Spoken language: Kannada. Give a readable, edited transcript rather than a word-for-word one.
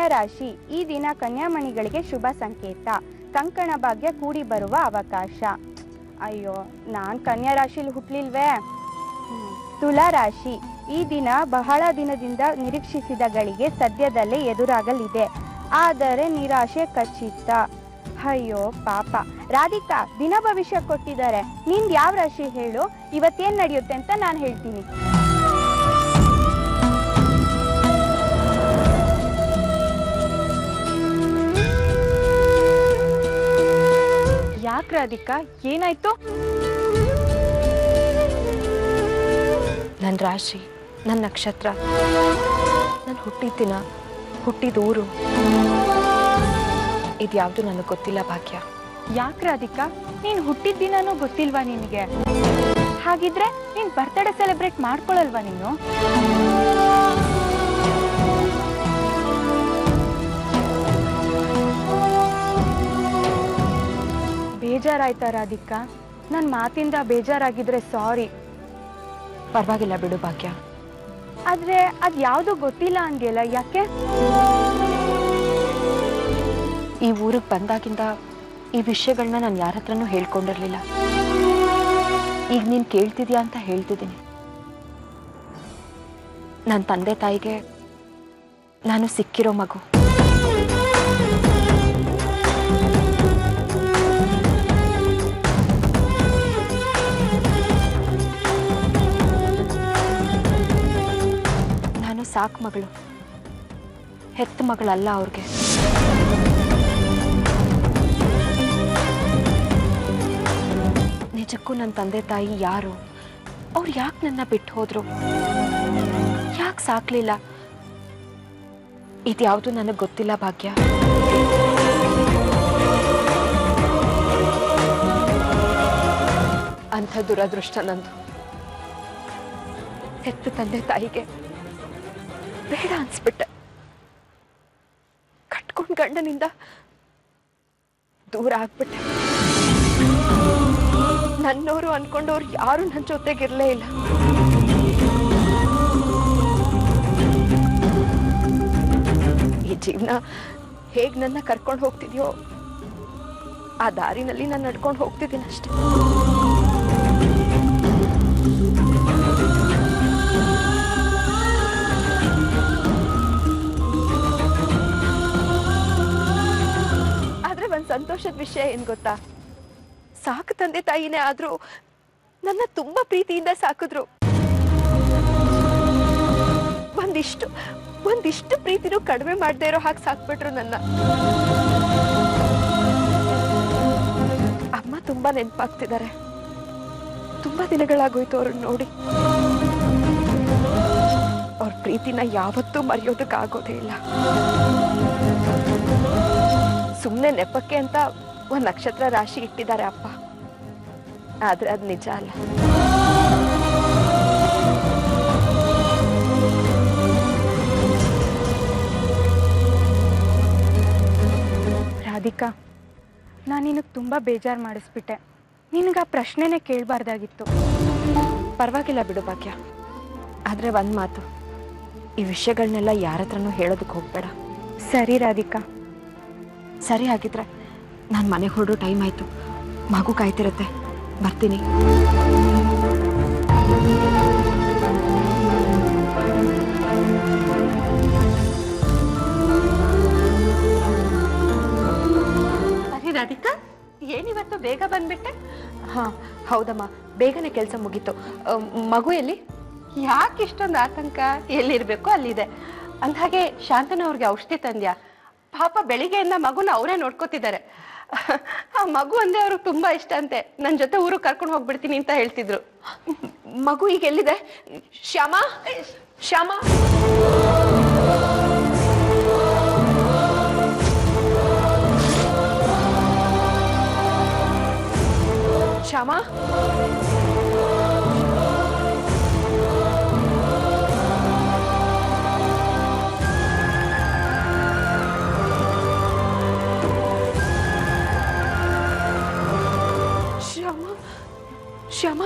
ಕನ್ಯಾ ರಾಶಿ ಈ ದಿನ ಕನ್ಯಾಮಣಿಗಳಿಗೆ ಶುಭ ಸಂಕೇತ. ಕಂಕಣ ಭಾಗ್ಯ ಕೂಡಿ ಬರುವ ಅವಕಾಶ. ಅಯ್ಯೋ, ನಾನು ಕನ್ಯಾ ರಾಶಿಲಿ ಹುಟ್ಟಲಿಲ್ವೇ. ತುಲಾ ರಾಶಿ ಈ ದಿನ ಬಹಳ ದಿನದಿಂದ ನಿರೀಕ್ಷಿಸಿದ ಗಳಿಗೆ ಸದ್ಯದಲ್ಲೇ ಎದುರಾಗಲಿದೆ, ಆದರೆ ನಿರಾಶೆ ಖಚಿತ. ಅಯ್ಯೋ ಪಾಪ. ರಾಧಿಕಾ, ದಿನ ಭವಿಷ್ಯ ಕೊಟ್ಟಿದ್ದಾರೆ. ನಿಂದು ಯಾವ ರಾಶಿ ಹೇಳು, ಇವತ್ತೇನು ನಡೆಯುತ್ತೆ ಅಂತ ನಾನು ಹೇಳ್ತೀನಿ. ಯಾಕೆ ರಾಧಿಕಾ, ಏನಾಯ್ತು? ನನ್ನ ರಾಶಿ, ನನ್ನ ನಕ್ಷತ್ರ, ನಾನು ಹುಟ್ಟಿದ ದಿನ, ಹುಟ್ಟಿದ ಊರು ಇದ್ಯಾವುದು ನನಗೆ ಗೊತ್ತಿಲ್ಲ ಭಾಗ್ಯ. ಯಾಕೆ ರಾಧಿಕಾ, ನೀನು ಹುಟ್ಟಿದ ದಿನನೂ ಗೊತ್ತಿಲ್ವಾ ನಿನಗೆ? ಹಾಗಿದ್ರೆ ನೀನು ಬರ್ತ್ಡೇ ಸೆಲೆಬ್ರೇಟ್ ಮಾಡ್ಕೊಳ್ಳಲ್ವಾ ನೀನು? ಬೇಜಾರಾಯ್ತಾ ರಾಧಿಕಾ? ನನ್ನ ಮಾತಿಂದ ಬೇಜಾರಾಗಿದ್ರೆ ಸಾರಿ. ಪರವಾಗಿಲ್ಲ ಬಿಡು ಭಾಗ್ಯ. ಆದ್ರೆ ಅದು ಯಾವುದು ಗೊತ್ತಿಲ್ಲ ಅಂದ್ಯಲ್ಲ, ಯಾಕೆ? ಈ ಊರಿಗೆ ಬಂದಾಗಿಂದ ಈ ವಿಷಯಗಳನ್ನ ನಾನು ಯಾರ ಹತ್ರನೂ ಹೇಳ್ಕೊಂಡಿರ್ಲಿಲ್ಲ. ಈಗ ನೀನು ಕೇಳ್ತಿದ್ಯಾ ಅಂತ ಹೇಳ್ತಿದ್ದೀನಿ. ನನ್ನ ತಂದೆ ತಾಯಿಗೆ ನಾನು ಸಿಕ್ಕಿರೋ ಮಗು. ನಾನು ಸಾಕು ಮಗಳು, ಹೆತ್ತ ಮಗಳಲ್ಲ ಅವ್ರಿಗೆ. ನಿಜಕ್ಕೂ ನನ್ನ ತಂದೆ ತಾಯಿ ಯಾರು, ಅವ್ರು ಯಾಕೆ ನನ್ನ ಬಿಟ್ಟು ಹೋದ್ರು, ಯಾಕೆ ಸಾಕ್ಲಿಲ್ಲ, ಇದ್ಯಾವುದು ನನಗೆ ಗೊತ್ತಿಲ್ಲ ಭಾಗ್ಯ. ಅಂಥ ದುರದೃಷ್ಟ ನಂದು. ಹೆತ್ತ ತಂದೆ ತಾಯಿಗೆ ಬೇಡ ಅನ್ಸ್ಬಿಟ್ಟೆ. ಕಟ್ಕೊಂಡ್ ಗಂಡನಿಂದ ದೂರ ಆಗ್ಬಿಟ್ಟೆ. ನನ್ನೋರು ಅನ್ಕೊಂಡವ್ರು ಯಾರು ನನ್ನ ಜೊತೆಗಿರ್ಲೇ ಇಲ್ಲ. ಈ ಜೀವನ ಹೇಗ್ ನನ್ನ ಕರ್ಕೊಂಡು ಹೋಗ್ತಿದ್ಯೋ ಆ ದಾರಿನಲ್ಲಿ ನಾನು ನಡ್ಕೊಂಡು ಹೋಗ್ತಿದ್ದೀನಿ ಅಷ್ಟೆ. ಆದ್ರೆ ಒಂದ್ ಸಂತೋಷದ ವಿಷಯ ಏನ್ ಗೊತ್ತಾ? ಸಾಕು ತಂದೆ ತಾಯಿನೇ ಆದ್ರೂ ನನ್ನ ತುಂಬಾ ಪ್ರೀತಿಯಿಂದ ಸಾಕಿದ್ರು. ಒಂದಿಷ್ಟು ಪ್ರೀತಿನೂ ಕಡಿಮೆ ಮಾಡದೇ ಇರೋ ಹಾಗೆ ಸಾಕ್ಬಿಟ್ರು ನನ್ನ. ಅಮ್ಮ ತುಂಬಾ ನೆನಪಾಗ್ತಿದ್ದಾರೆ. ತುಂಬಾ ದಿನಗಳಾಗೋಯ್ತು ಅವ್ರನ್ನ ನೋಡಿ. ಅವ್ರ ಪ್ರೀತಿನ ಯಾವತ್ತೂ ಮರೆಯೋದಕ್ಕಾಗೋದೇ ಇಲ್ಲ. ಸುಮ್ಮನೆ ನೆಪಕ್ಕೆ ಅಂತ ಒಂದು ನಕ್ಷತ್ರ ರಾಶಿ ಇಟ್ಟಿದ್ದಾರೆ ಅಪ್ಪ, ಆದ್ರೆ ಅದು ನಿಜ ಅಲ್ಲ. ರಾಧಿಕಾ, ನಾನು ನಿನಗೆ ತುಂಬ ಬೇಜಾರು ಮಾಡಿಸ್ಬಿಟ್ಟೆ. ನಿನಗೆ ಆ ಪ್ರಶ್ನೆನೇ ಕೇಳಬಾರ್ದಾಗಿತ್ತು. ಪರವಾಗಿಲ್ಲ ಬಿಡು ಭಾಗ್ಯ. ಆದ್ರೆ ಒಂದು ಮಾತು, ಈ ವಿಷಯಗಳನ್ನೆಲ್ಲ ಯಾರ ಹತ್ರನೂ ಹೇಳೋದಕ್ಕೆ ಹೋಗ್ಬೇಡ. ಸರಿ ರಾಧಿಕಾ. ಸರಿ, ಆಗಿದ್ರೆ ನಾನು ಮನೆಗೆ ಹೊರಡೋ ಟೈಮ್ ಆಯಿತು. ಮಗು ಕಾಯ್ತಿರತ್ತೆ, ಬರ್ತೀನಿ. ಸರಿ ರಾಧಿಕಾ, ಏನಿವತ್ತು ಬೇಗ ಬಂದ್ಬಿಟ್ಟೆ? ಹಾಂ ಹೌದಮ್ಮ, ಬೇಗನೆ ಕೆಲಸ ಮುಗೀತು. ಮಗು ಎಲ್ಲಿ? ಯಾಕೆ ಇಷ್ಟೊಂದು ಆತಂಕ? ಎಲ್ಲಿರ್ಬೇಕು ಅಲ್ಲಿದೆ. ಅಂದ್ಹಾಗೆ ಶಾಂತನವ್ರಿಗೆ ಔಷಧಿ ತಂದ್ಯಾ? ಪಾಪ ಬೆಳಿಗ್ಗೆಯಿಂದ ಮಗುನ ಅವರೇ ನೋಡ್ಕೋತಿದ್ದಾರೆ. ಆ ಮಗು ಅಂದೆ ಅವ್ರಿಗೆ ತುಂಬಾ ಇಷ್ಟ ಅಂತೆ. ನನ್ನ ಜೊತೆ ಊರಿಗೆ ಕರ್ಕೊಂಡು ಹೋಗ್ಬಿಡ್ತೀನಿ ಅಂತ ಹೇಳ್ತಿದ್ರು. ಮಗು ಈಗ ಎಲ್ಲಿದೆ? ಶ್ಯಾಮ, ಶ್ಯಾಮ, ಶ್ಯಾಮ, ಶ್ಯಾಮ, ಶ್ಯಾಮ.